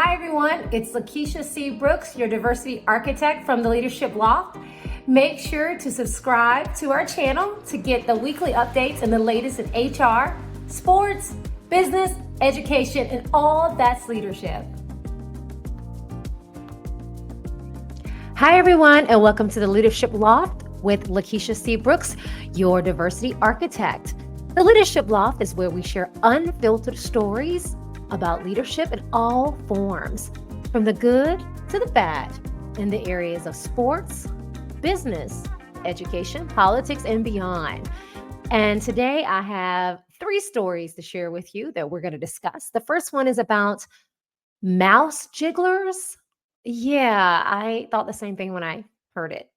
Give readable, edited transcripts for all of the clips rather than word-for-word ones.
Hi everyone, it's Lakeisha C. Brooks, your diversity architect from the Leadership Loft. Make sure to subscribe to our channel to get the weekly updates and the latest in HR, sports, business, education, and all that's leadership. Hi everyone, and welcome to the Leadership Loft with Lakeisha C. Brooks, your diversity architect. The Leadership Loft is where we share unfiltered stories about leadership in all forms, from the good to the bad, in the areas of sports, business, education, politics, and beyond. And today I have 3 stories to share with you that we're going to discuss. The first one is about mouse jigglers. Yeah, I thought the same thing when I heard it.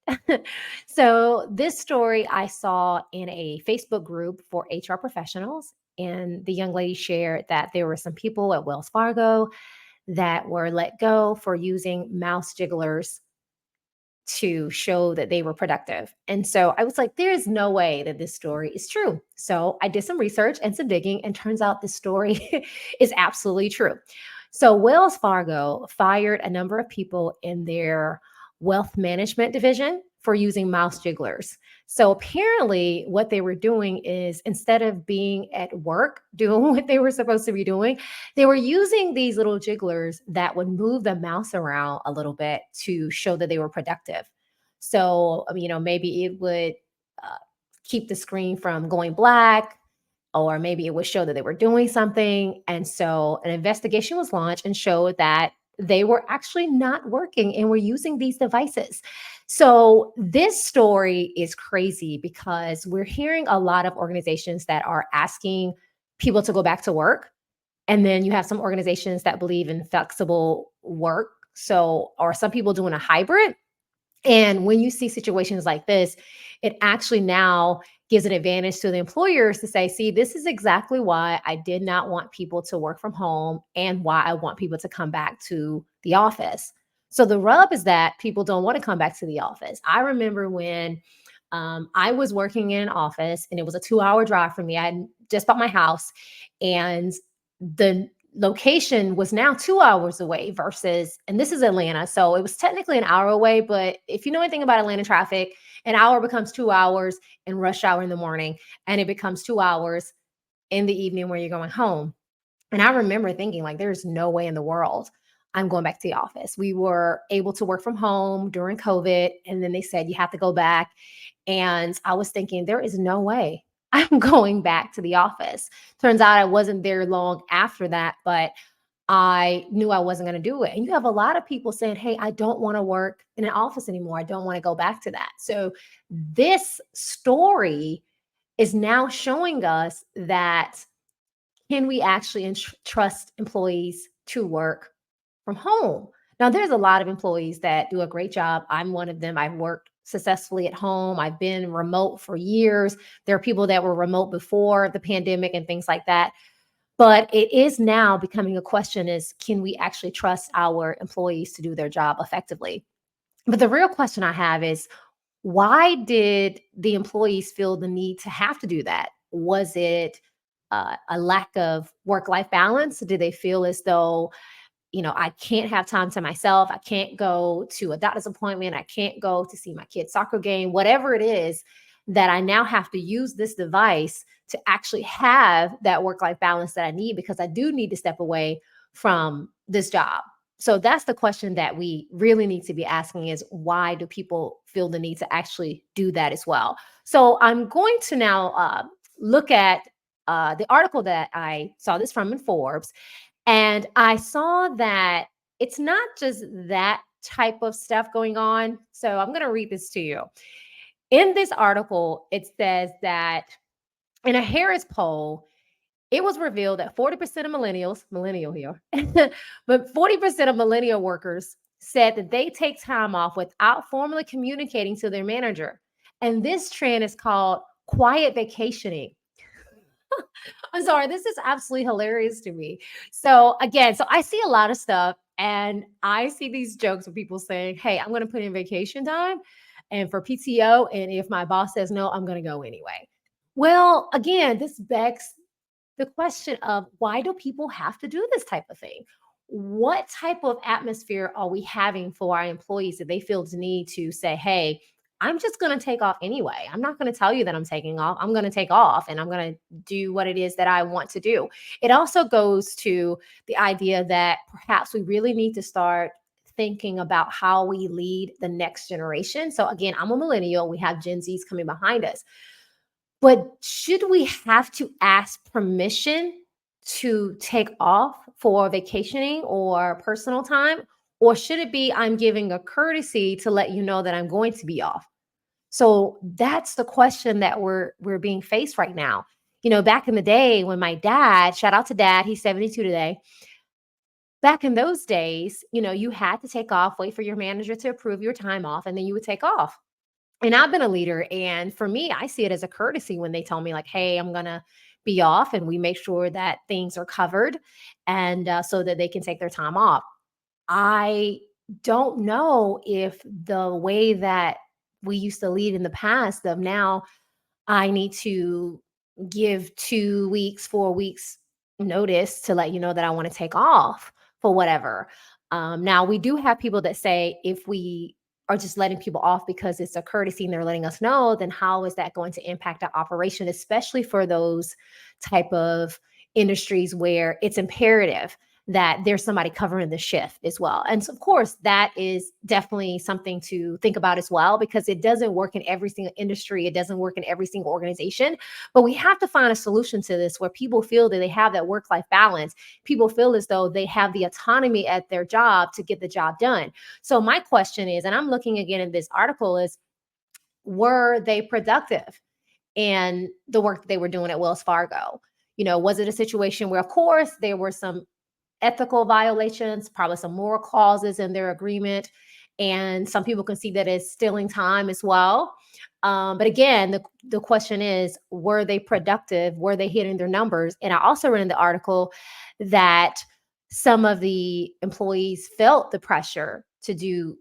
So, this story I saw in a Facebook group for HR professionals. And the young lady shared that there were some people at Wells Fargo that were let go for using mouse jigglers to show that they were productive. And so I was like, there is no way that this story is true. So I did some research and some digging, and turns out this story is absolutely true. So Wells Fargo fired a number of people in their wealth management division for using mouse jigglers. So apparently, what they were doing is, instead of being at work doing what they were supposed to be doing, they were using these little jigglers that would move the mouse around a little bit to show that they were productive. So, maybe it would uh, keep the screen from going black, or maybe it would show that they were doing something. And so an investigation was launched and showed that they were actually not working and were using these devices. So this story is crazy because we're hearing a lot of organizations that are asking people to go back to work. And then you have some organizations that believe in flexible work. So, or some people doing a hybrid. And when you see situations like this, it actually now gives an advantage to the employers to say, see, this is exactly why I did not want people to work from home and why I want people to come back to the office. So the rub is that people don't want to come back to the office. I remember when I was working in an office and it was a 2-hour drive from me. I had just bought my house, and the location was now 2 hours away versus, and this is Atlanta. So it was technically an hour away, but if you know anything about Atlanta traffic, an hour becomes 2 hours in rush hour in the morning, and it becomes 2 hours in the evening where you're going home. And I remember thinking, like, there's no way in the world I'm going back to the office. We were able to work from home during COVID, and then they said you have to go back. And I was thinking, there is no way I'm going back to the office. Turns out I wasn't there long after that, but I knew I wasn't going to do it. And you have a lot of people saying, hey, I don't want to work in an office anymore. I don't want to go back to that. So this story is now showing us that, can we actually trust employees to work from home? Now, there's a lot of employees that do a great job. I'm one of them. I've worked successfully at home. I've been remote for years. There are people that were remote before the pandemic and things like that. But it is now becoming a question is, can we actually trust our employees to do their job effectively? But the real question I have is, why did the employees feel the need to have to do that? Was it a lack of work-life balance? Did they feel as though, I can't have time to myself? I can't go to a doctor's appointment. I can't go to see my kid's soccer game, whatever it is, that I now have to use this device to actually have that work-life balance that I need, because I do need to step away from this job. So that's the question that we really need to be asking, is why do people feel the need to actually do that as well? So I'm going to now look at the article that I saw this from in Forbes. And I saw that it's not just that type of stuff going on. So I'm going to read this to you. In this article, it says that in a Harris poll, it was revealed that 40% of millennial here, but 40% of millennial workers said that they take time off without formally communicating to their manager. And this trend is called quiet vacationing. I'm sorry, this is absolutely hilarious to me. So again, so I see a lot of stuff, and I see these jokes of people saying, hey, I'm going to put in vacation time and for PTO. And if my boss says no, I'm going to go anyway. Well, again, this begs the question of, why do people have to do this type of thing? what type of atmosphere are we having for our employees that they feel the need to say, hey, I'm just going to take off anyway. I'm not going to tell you that I'm taking off. I'm going to take off and I'm going to do what it is that I want to do. It also goes to the idea that perhaps we really need to start thinking about how we lead the next generation. So, again, I'm a millennial. We have Gen Zs coming behind us. But should we have to ask permission to take off for vacationing or personal time? Or should it be I'm giving a courtesy to let you know that I'm going to be off? So that's the question that we're being faced right now. Back in the day when my dad, shout out to dad, he's 72 today. Back in those days, you had to take off, wait for your manager to approve your time off, and then you would take off. And I've been a leader, and for me, I see it as a courtesy when they tell me, like, hey, I'm gonna be off, and we make sure that things are covered, and so that they can take their time off. I don't know if the way that we used to lead in the past of now I need to give 2 weeks, 4 weeks notice to let you know that I want to take off for whatever. Now, we do have people that say if we are just letting people off because it's a courtesy and they're letting us know, then how is that going to impact our operation, especially for those type of industries where it's imperative that there's somebody covering the shift as well. And so, of course, that is definitely something to think about as well, because it doesn't work in every single industry. It doesn't work in every single organization. But we have to find a solution to this where people feel that they have that work-life balance. People feel as though they have the autonomy at their job to get the job done. So my question is, and I'm looking again in this article, is were they productive in the work that they were doing at Wells Fargo? Was it a situation where, of course, there were some ethical violations, probably some moral clauses in their agreement. And some people can see that as stealing time as well. But again, the question is, were they productive? Were they hitting their numbers? And I also read in the article that some of the employees felt the pressure to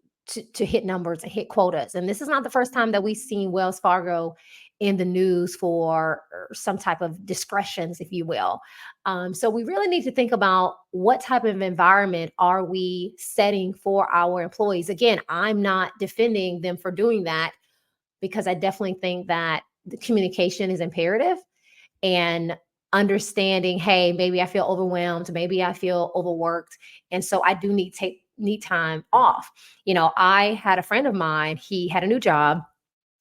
hit numbers and hit quotas. And this is not the first time that we've seen Wells Fargo in the news for some type of discretions, if you will. So we really need to think about what type of environment are we setting for our employees. Again, I'm not defending them for doing that, because I definitely think that the communication is imperative, and understanding, hey, maybe I feel overwhelmed, maybe I feel overworked, and so I do need time off. I had a friend of mine, he had a new job,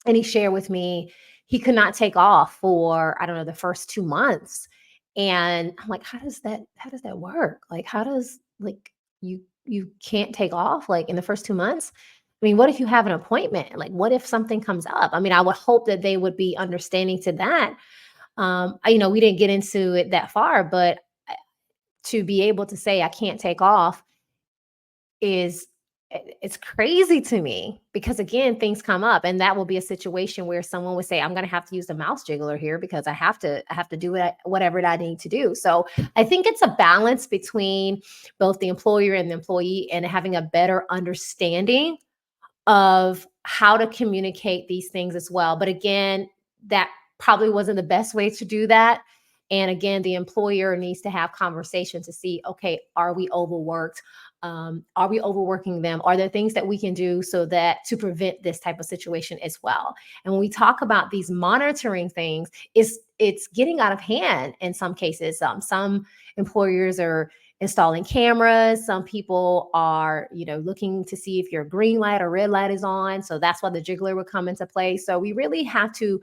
and he shared with me he could not take off for, I don't know, the first 2 months. And I'm like, how does that work? Like, how does, like, you can't take off like in the first 2 months? I mean, what if you have an appointment? Like, what if something comes up? I mean, I would hope that they would be understanding to that. We didn't get into it that far, but to be able to say I can't take off is, it's crazy to me, because again, things come up, and that will be a situation where someone would say, I'm going to have to use the mouse jiggler here because I have to do whatever I need to do. So I think it's a balance between both the employer and the employee, and having a better understanding of how to communicate these things as well. But again, that probably wasn't the best way to do that. And again, the employer needs to have conversation to see, okay, are we overworked? Are we overworking them? Are there things that we can do so that to prevent this type of situation as well? And when we talk about these monitoring things, it's getting out of hand in some cases. Some employers are installing cameras. Some people are, looking to see if your green light or red light is on. So that's why the jiggler would come into play. So we really have to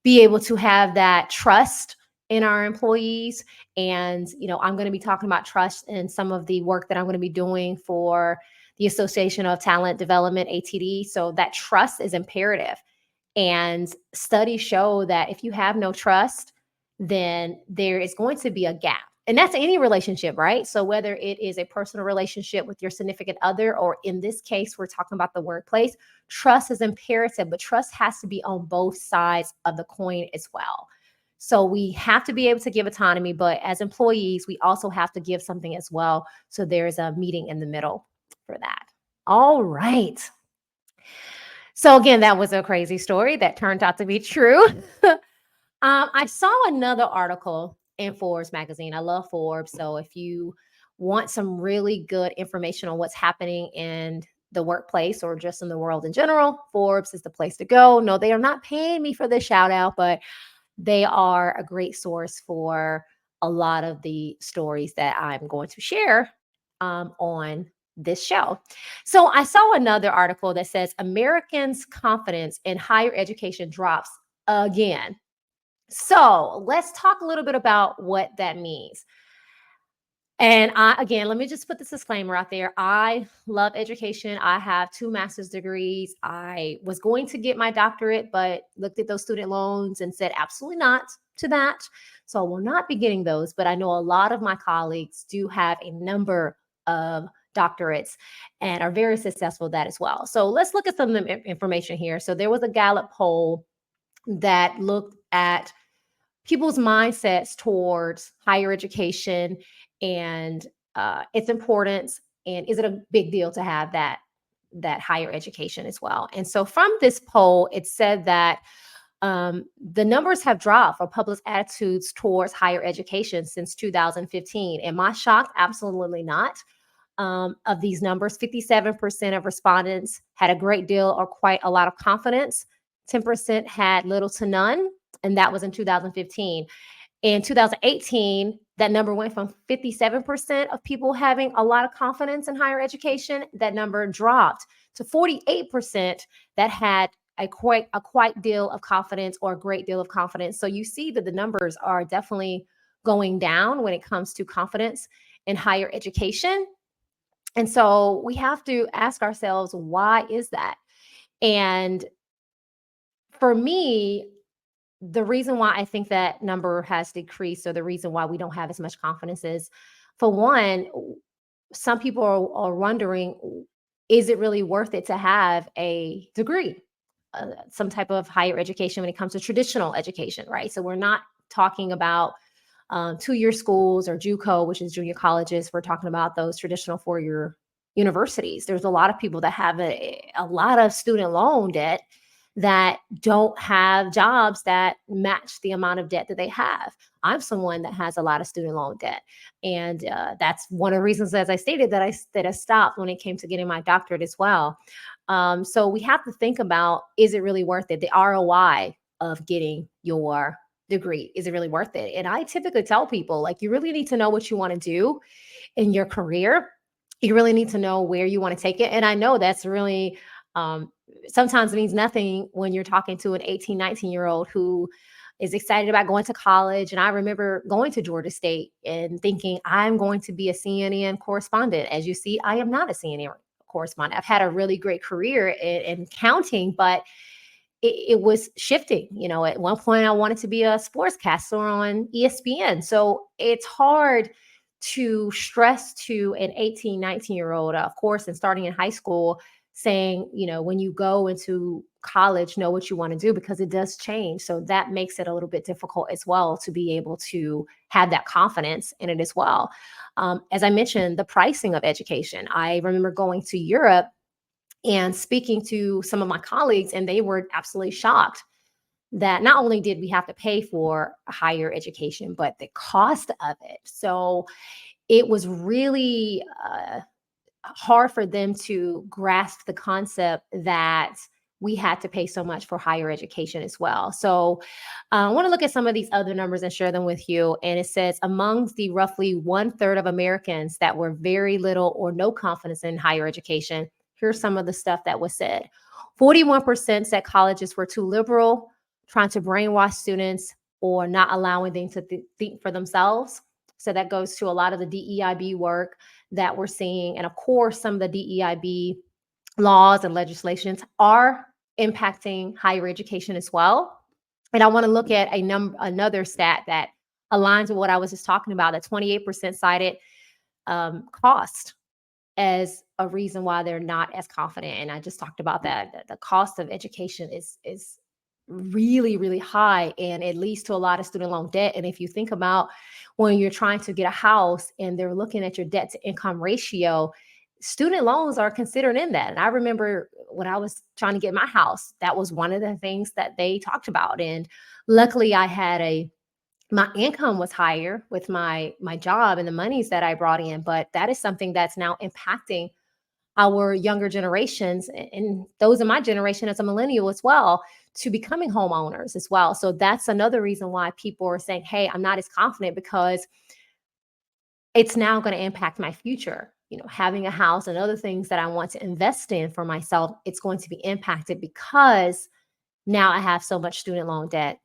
be able to have that trust in our employees. And, I'm going to be talking about trust in some of the work that I'm going to be doing for the Association of Talent Development, ATD. So that trust is imperative. And studies show that if you have no trust, then there is going to be a gap. And that's any relationship, right? So whether it is a personal relationship with your significant other, or in this case, we're talking about the workplace, trust is imperative, but trust has to be on both sides of the coin as well. So we have to be able to give autonomy, but as employees, we also have to give something as well. So there's a meeting in the middle for that. All right. So again, that was a crazy story that turned out to be true. I saw another article in Forbes magazine. I love Forbes. So if you want some really good information on what's happening in the workplace or just in the world in general, Forbes is the place to go. No, they are not paying me for this shout out, but they are a great source for a lot of the stories that I'm going to share on this show. So I saw another article that says Americans' confidence in higher education drops again. So let's talk a little bit about what that means. And again, let me just put this disclaimer out there. I love education. I have 2 master's degrees. I was going to get my doctorate, but looked at those student loans and said absolutely not to that. So I will not be getting those. But I know a lot of my colleagues do have a number of doctorates and are very successful at that as well. So let's look at some of the information here. So there was a Gallup poll that looked at people's mindsets towards higher education and its importance, and is it a big deal to have that higher education as well. And so from this poll, it said that the numbers have dropped for public attitudes towards higher education since 2015. Am I shocked? Absolutely not. Of these numbers, 57% of respondents had a great deal or quite a lot of confidence. 10% had little to none, and that was in 2015. In 2018, that number went from 57% of people having a lot of confidence in higher education. That number dropped to 48% that had a quite deal of confidence or a great deal of confidence. So you see that the numbers are definitely going down when it comes to confidence in higher education. And so we have to ask ourselves, why is that? And for me, the reason why I think that number has decreased, or the reason why we don't have as much confidence, is, for one, some people are wondering, is it really worth it to have a degree, some type of higher education when it comes to traditional education, right? So we're not talking about 2-year schools or JUCO, which is junior colleges. We're talking about those traditional 4-year universities. There's a lot of people that have a lot of student loan debt that don't have jobs that match the amount of debt that they have. I'm someone that has a lot of student loan debt. And that's one of the reasons, as I stated, that I stopped when it came to getting my doctorate as well. So we have to think about, is it really worth it? The ROI of getting your degree, is it really worth it? And I typically tell people, like, you really need to know what you want to do in your career. You really need to know where you want to take it. And I know that's really sometimes means nothing when you're talking to an 18, 19-year-old who is excited about going to college. And I remember going to Georgia State and thinking, I'm going to be a CNN correspondent. As you see, I am not a CNN correspondent. I've had a really great career in counting, but it was shifting. At one point I wanted to be a sportscaster on ESPN. So it's hard to stress to an 18, 19-year-old, of course, and starting in high school, saying, when you go into college, know what you want to do, because it does change. So that makes it a little bit difficult as well to be able to have that confidence in it as well. As I mentioned, the pricing of education. I remember going to Europe and speaking to some of my colleagues, and they were absolutely shocked that not only did we have to pay for higher education, but the cost of it. So it was really hard for them to grasp the concept that we had to pay so much for higher education as well. So I want to look at some of these other numbers and share them with you. And it says, among the roughly 1/3 of Americans that were very little or no confidence in higher education, here's some of the stuff that was said. 41% said colleges were too liberal, trying to brainwash students or not allowing them to think for themselves. So that goes to a lot of the DEIB work that we're seeing. And of course, some of the DEIB laws and legislations are impacting higher education as well. And I want to look at another stat that aligns with what I was just talking about, that 28% cited cost as a reason why they're not as confident. And I just talked about that. The cost of education is really, really high, and it leads to a lot of student loan debt. And if you think about when you're trying to get a house and they're looking at your debt to income ratio, student loans are considered in that. And I remember when I was trying to get my house, that was one of the things that they talked about. And luckily I had a my income was higher with my job and the monies that I brought in, but that is something that's now impacting our younger generations and those in my generation as a millennial as well to becoming homeowners as well. So that's another reason why people are saying, "Hey, I'm not as confident because it's now going to impact my future." Having a house and other things that I want to invest in for myself, it's going to be impacted because now I have so much student loan debt.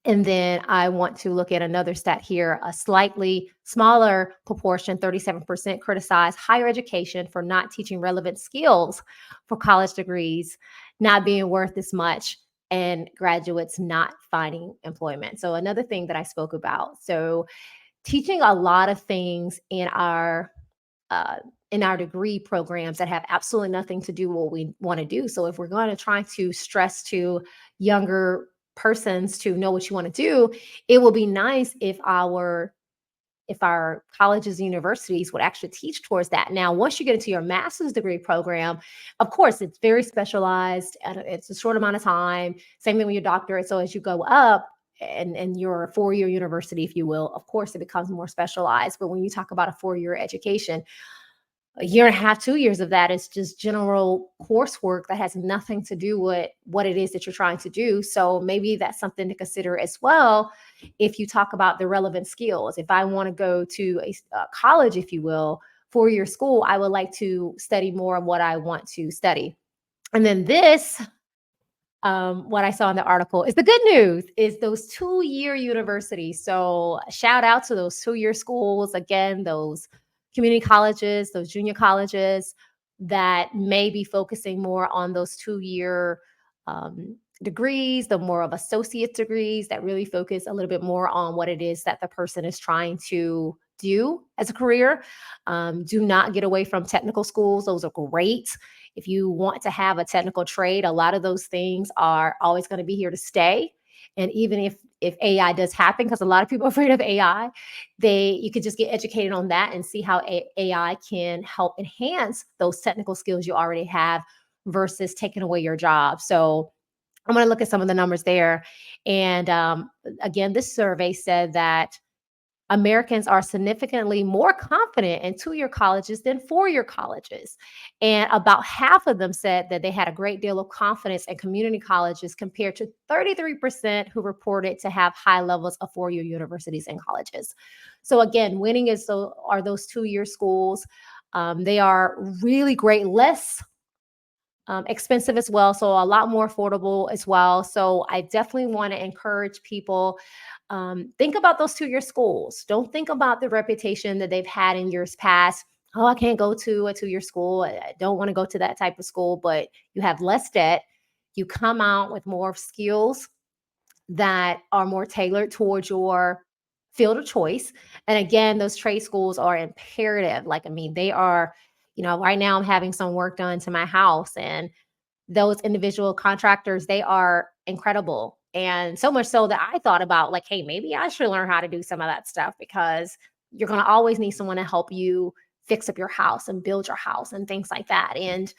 And then I want to look at another stat here. A slightly smaller proportion, 37%, criticize higher education for not teaching relevant skills for college degrees, not being worth as much, and graduates not finding employment. So, another thing that I spoke about. So, teaching a lot of things uh, in our degree programs that have absolutely nothing to do with what we want to do. So if we're going to try to stress to younger persons to know what you want to do, it will be nice if our colleges and universities would actually teach towards that. Now, once you get into your master's degree program, of course, it's very specialized and it's a short amount of time. Same thing with your doctorate. So as you go up, and your 4-year university, if you will, of course, it becomes more specialized. But when you talk about a 4-year education, a year and a half, 2 years of that is just general coursework that has nothing to do with what it is that you're trying to do. So maybe that's something to consider as well. If you talk about the relevant skills, if I want to go to a college, if you will, 4-year school, I would like to study more of what I want to study. And then what I saw in the article is the good news is those 2-year universities. So shout out to those 2-year schools. Again, those community colleges, those junior colleges that may be focusing more on those 2-year degrees, the more of associate degrees that really focus a little bit more on what it is that the person is trying to do as a career. Do not get away from technical schools. Those are great. If you want to have a technical trade, a lot of those things are always going to be here to stay. And even if AI does happen, because a lot of people are afraid of AI, you could just get educated on that and see how AI can help enhance those technical skills you already have versus taking away your job. So I'm going to look at some of the numbers there. And again, this survey said that Americans are significantly more confident in 2-year colleges than 4-year colleges. And about half of them said that they had a great deal of confidence in community colleges compared to 33% who reported to have high levels of 4-year universities and colleges. So again, winning are those 2-year schools. They are really great, less expensive as well, so a lot more affordable as well. So I definitely want to encourage people, think about those 2-year schools. Don't think about the reputation that they've had in years past. Oh, I can't go to a 2-year school. I don't want to go to that type of school, but you have less debt. You come out with more skills that are more tailored towards your field of choice. And again, those trade schools are imperative. Like, I mean, they are, right now I'm having some work done to my house, and those individual contractors, they are incredible. And so much so that I thought about, like, hey, maybe I should learn how to do some of that stuff because you're going to always need someone to help you fix up your house and build your house and things like that. And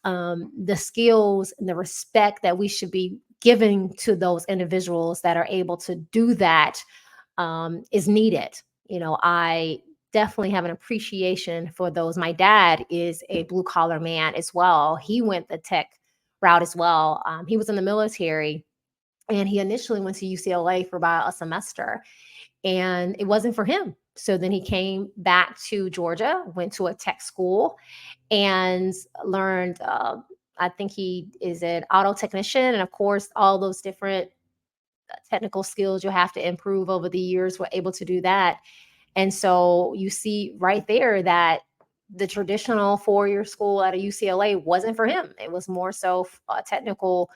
the skills and the respect that we should be giving to those individuals that are able to do that is needed. I definitely have an appreciation for those. My dad is a blue collar man as well. He went the tech route as well. He was in the military and he initially went to UCLA for about a semester and it wasn't for him. So then he came back to Georgia, went to a tech school, and learned. I think he is an auto technician, and of course, all those different technical skills you have to improve over the years. We're able to do that, and so you see right there that the traditional 4-year school at a UCLA wasn't for him. It was more so a technical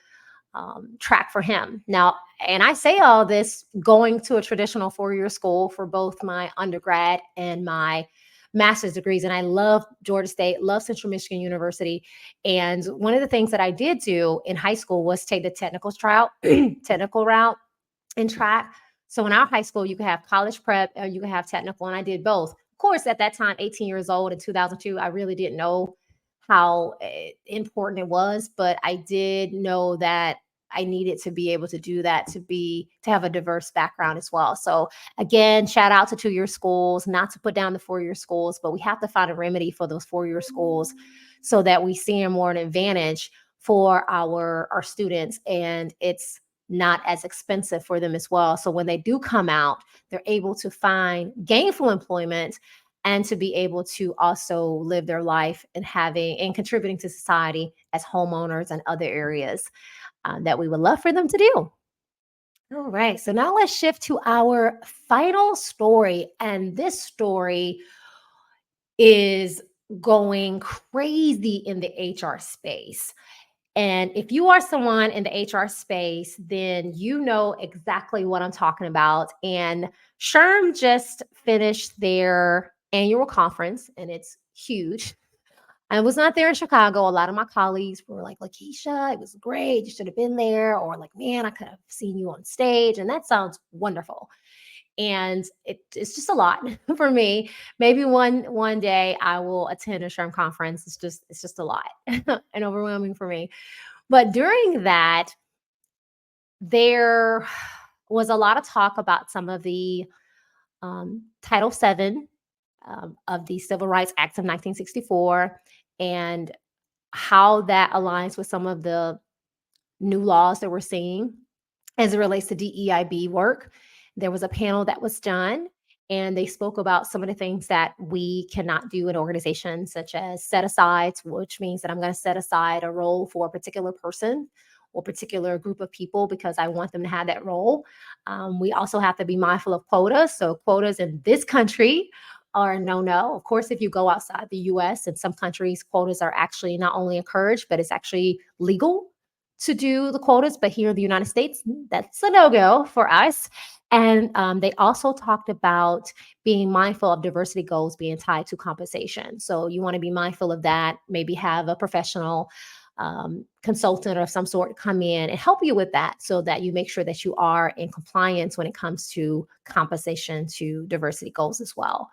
track for him. Now, and I say all this going to a traditional 4-year school for both my undergrad and my master's degrees. And I love Georgia State, love Central Michigan University. And one of the things that I did do in high school was take the technical route and track. So in our high school, you could have college prep or you could have technical, and I did both. Of course, at that time, 18 years old in 2002, I really didn't know how important it was, but I did know that I needed to be able to do that, to have a diverse background as well. So again, shout out to 2-year schools, not to put down the 4-year schools, but we have to find a remedy for those 4-year schools so that we see more an advantage for our students, and it's not as expensive for them as well. So when they do come out, they're able to find gainful employment and to be able to also live their life and contributing to society as homeowners and other areas that we would love for them to do. All right, so now let's shift to our final story. And this story is going crazy in the HR space. And if you are someone in the HR space, then you know exactly what I'm talking about. And SHRM just finished their annual conference, and it's huge. I was not there in Chicago. A lot of my colleagues were like, Lakeisha, it was great. You should have been there. Or like, man, I could have seen you on stage. And that sounds wonderful. And it's just a lot for me. Maybe one day I will attend a SHRM conference. It's just a lot and overwhelming for me. But during that, there was a lot of talk about some of the Title VII of the Civil Rights Act of 1964 and how that aligns with some of the new laws that we're seeing as it relates to DEIB work. There was a panel that was done, and they spoke about some of the things that we cannot do in organizations, such as set asides, which means that I'm going to set aside a role for a particular person or particular group of people because I want them to have that role. We also have to be mindful of quotas. So quotas in this country are no. Of course, if you go outside the US, in some countries, quotas are actually not only encouraged, but it's actually legal to do the quotas. But here in the United States, that's a no-go for us. And they also talked about being mindful of diversity goals being tied to compensation. So you want to be mindful of that, maybe have a professional consultant of some sort come in and help you with that so that you make sure that you are in compliance when it comes to compensation to diversity goals as well.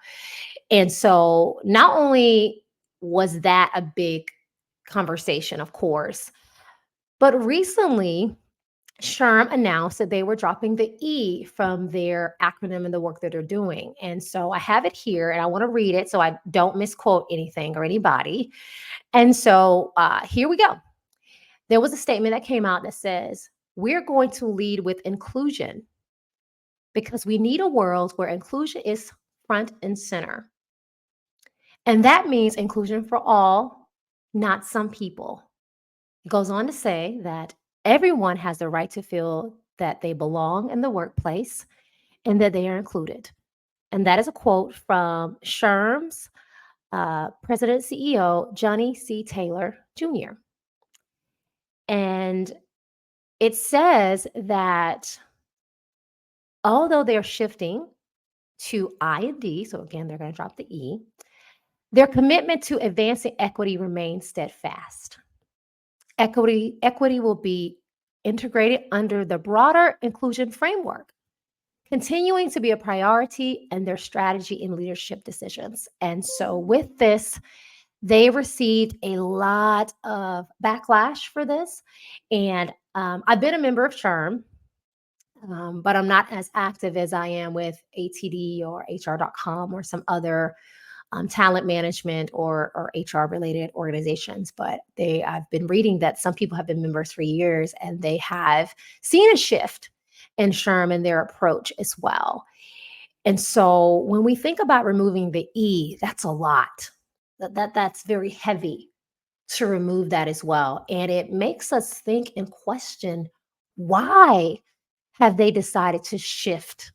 And so not only was that a big conversation, of course, but recently SHRM announced that they were dropping the E from their acronym and the work that they're doing. And so I have it here and I want to read it so I don't misquote anything or anybody. And so here we go. There was a statement that came out that says, we're going to lead with inclusion because we need a world where inclusion is front and center. And that means inclusion for all, not some people. It goes on to say that everyone has the right to feel that they belong in the workplace and that they are included. And that is a quote from SHRM's President CEO, Johnny C. Taylor Jr. And it says that although they're shifting to I and D, so again, they're going to drop the E, their commitment to advancing equity remains steadfast. Equity will be integrated under the broader inclusion framework, continuing to be a priority in their strategy and leadership decisions. And so with this, they received a lot of backlash for this. And I've been a member of SHRM, but I'm not as active as I am with ATD or HR.com or some other talent management or HR related organizations. But I've been reading that some people have been members for years and they have seen a shift in SHRM and their approach as well. And so when we think about removing the E, that's a lot. That's very heavy to remove that as well. And it makes us think and question, why have they decided to shift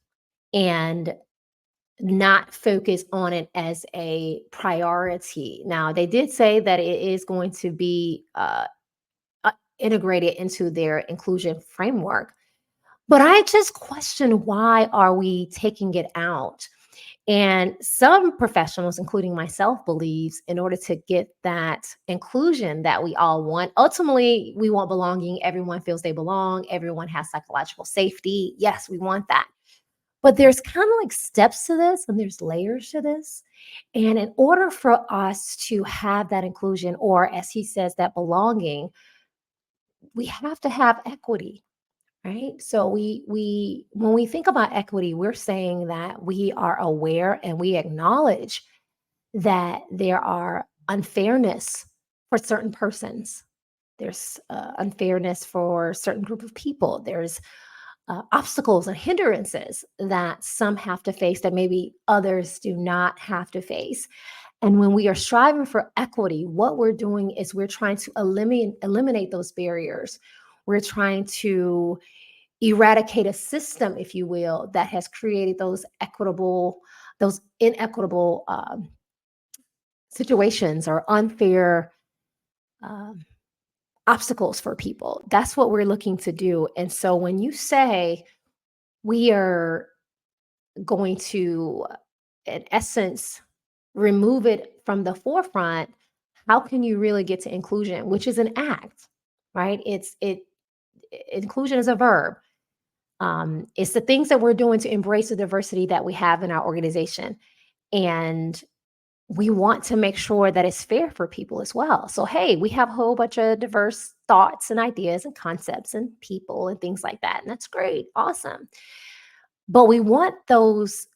and not focus on it as a priority? Now, they did say that it is going to be integrated into their inclusion framework, but I just question, why are we taking it out? And some professionals, including myself, believes in order to get that inclusion that we all want, ultimately, we want belonging. Everyone feels they belong. Everyone has psychological safety. Yes, we want that. But there's kind of like steps to this and there's layers to this. And in order for us to have that inclusion, or as he says, that belonging, we have to have equity, right? So we when we think about equity, we're saying that we are aware and we acknowledge that there are unfairness for certain persons. There's unfairness for a certain group of people. There's obstacles and hindrances that some have to face that maybe others do not have to face. And when we are striving for equity, what we're doing is we're trying to eliminate those barriers. We're trying to eradicate a system, if you will, that has created those inequitable situations or unfair um, obstacles for people. That's what we're looking to do. And so when you say we are going to, in essence, remove it from the forefront, how can you really get to inclusion, which is an act, right? Inclusion is a verb. It's the things that we're doing to embrace the diversity that we have in our organization. And we want to make sure that it's fair for people as well. So, hey, we have a whole bunch of diverse thoughts and ideas and concepts and people and things like that. And that's great. Awesome. But we want those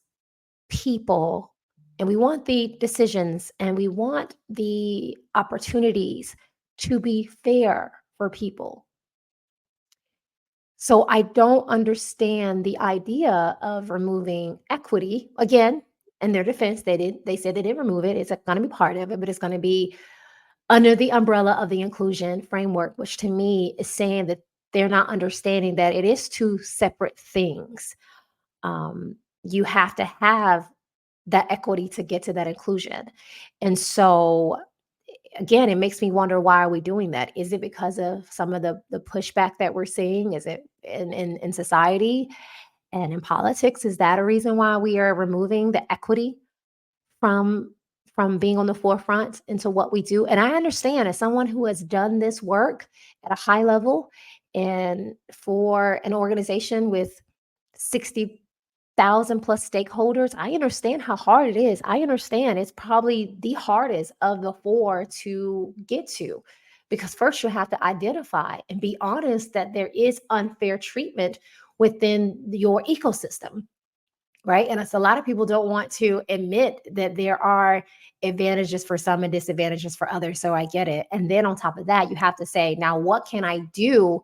people and we want the decisions and we want the opportunities to be fair for people. So I don't understand the idea of removing equity. Again, in their defense, they said they didn't remove it. It's going to be part of it, but it's going to be under the umbrella of the inclusion framework, which to me is saying that they're not understanding that it is two separate things. You have to have that equity to get to that inclusion. And so again, it makes me wonder, why are we doing that? Is it because of some of the pushback that we're seeing? Is it in society and in politics? Is that a reason why we are removing the equity from from being on the forefront into what we do? And I understand, as someone who has done this work at a high level and for an organization with 60,000 plus stakeholders, I understand how hard it is. I understand it's probably the hardest of the four to get to, because first you have to identify and be honest that there is unfair treatment within your ecosystem, right? And it's a lot of people don't want to admit that there are advantages for some and disadvantages for others. So I get it. And then on top of that, you have to say, now what can I do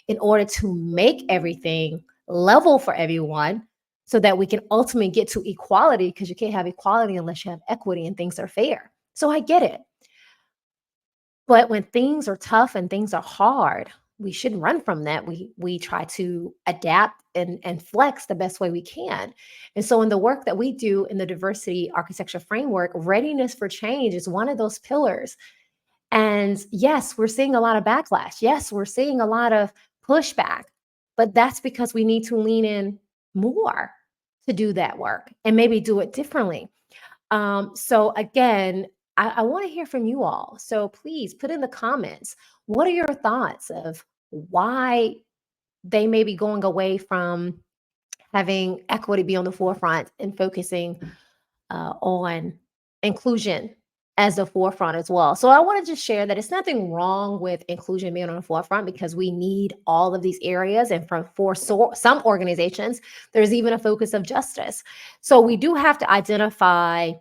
in order to make everything level for everyone so that we can ultimately get to equality? Because you can't have equality unless you have equity and things are fair. So I get it. But when things are tough and things are hard, we shouldn't run from that. We try to adapt and flex the best way we can. And so in the work that we do in the diversity architecture framework, readiness for change is one of those pillars. And yes, we're seeing a lot of backlash. Yes, we're seeing a lot of pushback, but that's because we need to lean in more to do that work and maybe do it differently. So again, I want to hear from you all. So please put in the comments, what are your thoughts of why they may be going away from having equity be on the forefront and focusing on inclusion as the forefront as well. So I want to just share that it's nothing wrong with inclusion being on the forefront, because we need all of these areas. And some organizations, there's even a focus of justice. So we do have to identify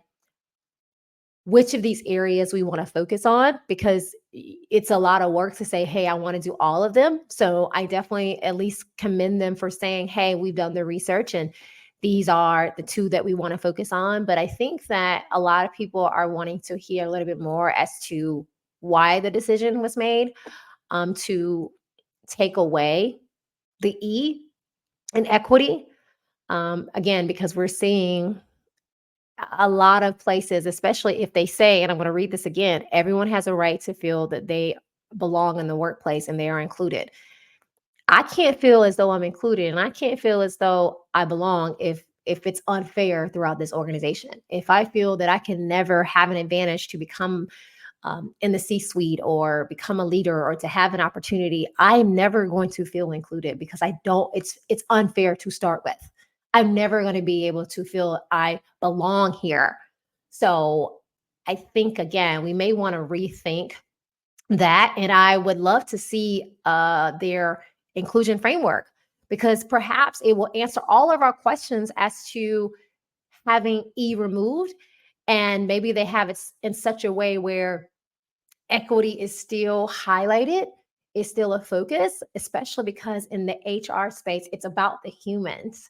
which of these areas we want to focus on, because it's a lot of work to say, hey, I want to do all of them. So I definitely at least commend them for saying, hey, we've done the research and these are the two that we want to focus on. But I think that a lot of people are wanting to hear a little bit more as to why the decision was made to take away the E in equity. Again, because we're seeing a lot of places, especially if they say, and I'm going to read this again, everyone has a right to feel that they belong in the workplace and they are included. I can't feel as though I'm included, and I can't feel as though I belong if it's unfair throughout this organization. If I feel that I can never have an advantage to become in the C-suite or become a leader or to have an opportunity, I'm never going to feel included, because I don't. It's unfair to start with. I'm never going to be able to feel I belong here. So I think again, we may want to rethink that, and I would love to see their inclusion framework, because perhaps it will answer all of our questions as to having E removed, and maybe they have it in such a way where equity is still highlighted, is still a focus, especially because in the HR space, it's about the humans.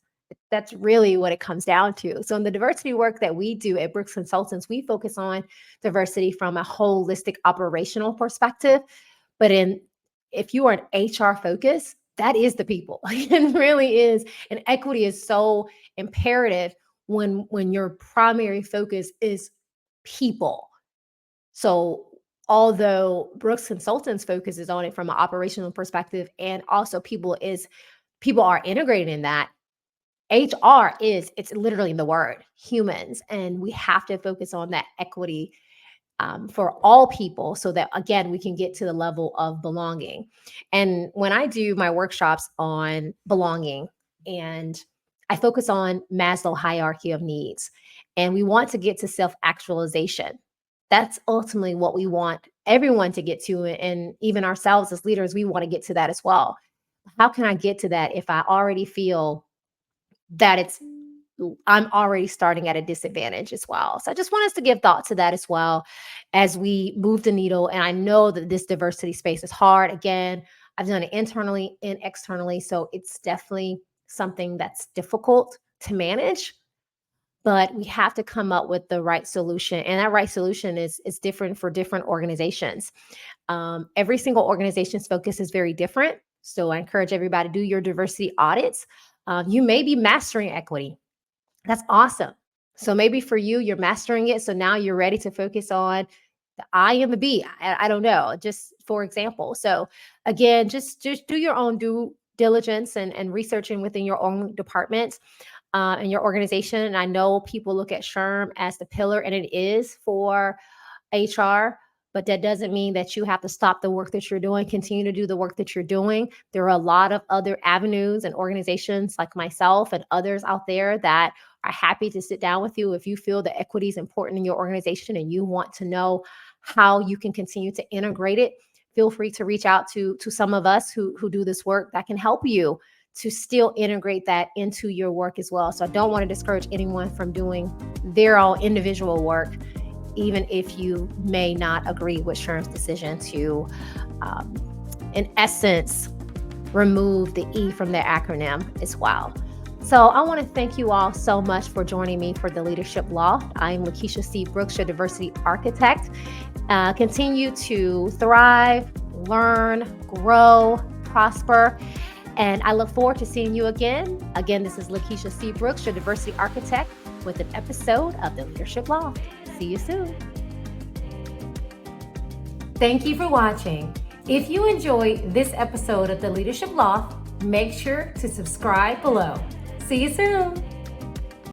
That's really what it comes down to. So in the diversity work that we do at Brooks Consultants, we focus on diversity from a holistic operational perspective. But if you are an HR focus, that is the people. It really is. And equity is so imperative when your primary focus is people. So although Brooks Consultants focuses on it from an operational perspective, and also people are integrated in that, HR it's literally the word humans, and we have to focus on that equity for all people, so that again we can get to the level of belonging. And when I do my workshops on belonging, and I focus on Maslow hierarchy of needs, and we want to get to self-actualization. That's ultimately what we want everyone to get to, and even ourselves as leaders, we want to get to that as well. How can I get to that if I already feel that I'm already starting at a disadvantage as well? So I just want us to give thought to that as well as we move the needle. And I know that this diversity space is hard. Again, I've done it internally and externally. So it's definitely something that's difficult to manage, but we have to come up with the right solution. And that right solution is different for different organizations. Every single organization's focus is very different. So I encourage everybody to do your diversity audits. You may be mastering equity. That's awesome. So maybe for you, you're mastering it. So now you're ready to focus on the I and the B. I don't know, just for example. So again, just do your own due diligence and researching within your own department and your organization. And I know people look at SHRM as the pillar, and it is for HR, but that doesn't mean that you have to stop the work that you're doing. Continue to do the work that you're doing. There are a lot of other avenues and organizations like myself and others out there that are happy to sit down with you if you feel that equity is important in your organization and you want to know how you can continue to integrate it. Feel free to reach out to some of us who do this work that can help you to still integrate that into your work as well. So I don't want to discourage anyone from doing their own individual work, even if you may not agree with SHRM's decision to, in essence, remove the E from their acronym as well. So I want to thank you all so much for joining me for the Leadership Loft. I'm Lakeisha C. Brooks, your diversity architect. Continue to thrive, learn, grow, prosper. And I look forward to seeing you again. Again, this is Lakeisha C. Brooks, your diversity architect, with an episode of the Leadership Loft. See you soon. Thank you for watching. If you enjoyed this episode of the Leadership Loft, make sure to subscribe below. See you soon.